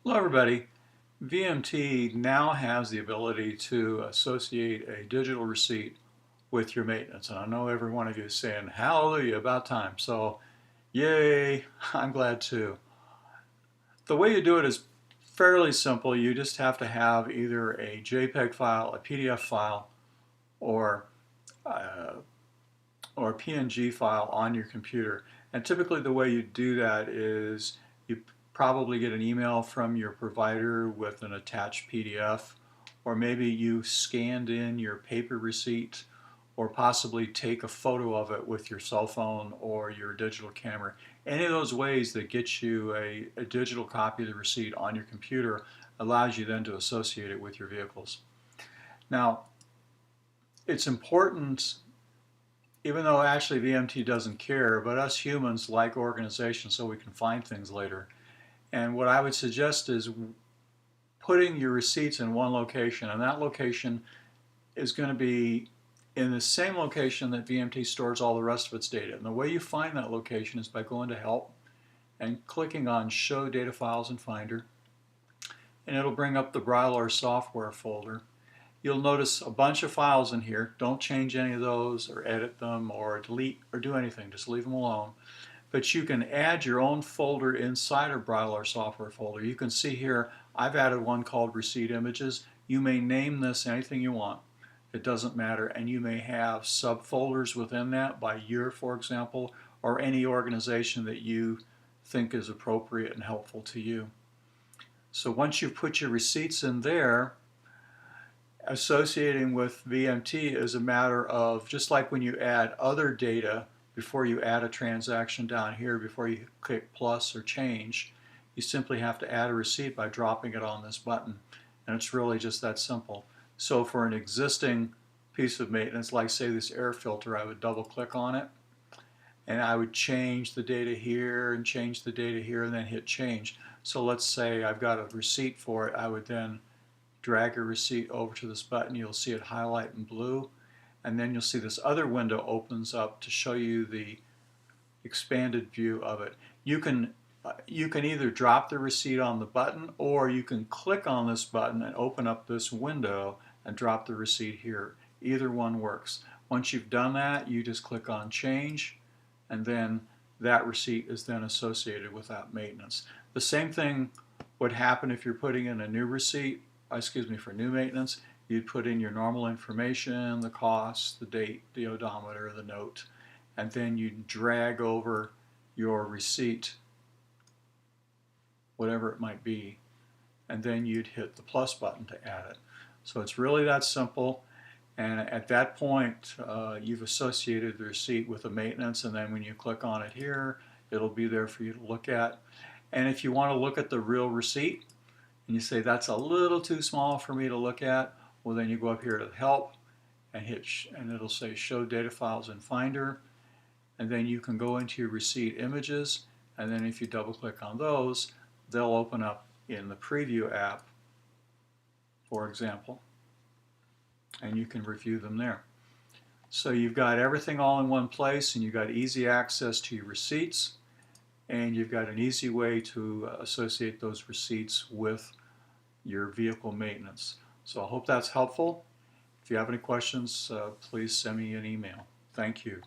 Hello everybody. VMT now has the ability to associate a digital receipt with your maintenance. And I know every one of you is saying, hallelujah, about time. So yay, I'm glad too. The way you do it is fairly simple. You just have to have either a JPEG file, a PDF file, or uh, or a PNG file on your computer. And typically the way you do that is you probably get an email from your provider with an attached PDF, or maybe you scanned in your paper receipt, or possibly take a photo of it with your cell phone or your digital camera. Any of those ways that get you a digital copy of the receipt on your computer allows you then to associate it with your vehicles. Now, it's important, even though actually VMT doesn't care, but us humans like organization so we can find things later. And what I would suggest is putting your receipts in one location, and that location is going to be in the same location that VMT stores all the rest of its data. And the way you find that location is by going to Help and clicking on Show Data Files in Finder, and it'll bring up the Brilor software folder. You'll notice a bunch of files in here. Don't change any of those or edit them or delete or do anything. Just leave them alone. But you can add your own folder inside of Brilor software folder. You can see here I've added one called Receipt Images. You may name this anything you want. It doesn't matter. And you may have subfolders within that by year, for example, or any organization that you think is appropriate and helpful to you. So once you've put your receipts in there, associating with VMT is a matter of, just like when you add other data before you add a transaction down here, before you click plus or change, you simply have to add a receipt by dropping it on this button. And it's really just that simple. So for an existing piece of maintenance, like say this air filter, I would double click on it and I would change the data here and change the data here and then hit change. So let's say I've got a receipt for it. I would then drag a receipt over to this button. You'll see it highlight in blue, and then you'll see this other window opens up to show you the expanded view of it. You can either drop the receipt on the button, or you can click on this button and open up this window and drop the receipt here. Either one works. Once you've done that, you just click on change, and then that receipt is then associated with that maintenance. The same thing would happen if you're putting in a new receipt, for new maintenance. You'd put in your normal information, the cost, the date, the odometer, the note, and then you'd drag over your receipt, whatever it might be, and then you'd hit the plus button to add it. So it's really that simple, and at that point you've associated the receipt with the maintenance, and then when you click on it here, it'll be there for you to look at. And if you want to look at the real receipt, and you say that's a little too small for me to look at, well then you go up here to Help and and it'll say Show Data Files in Finder, and then you can go into your receipt images, and then if you double click on those, they'll open up in the preview app, for example, and you can review them there. So you've got everything all in one place, and you've got easy access to your receipts, and you've got an easy way to associate those receipts with your vehicle maintenance. So I hope that's helpful. If you have any questions, please send me an email. Thank you.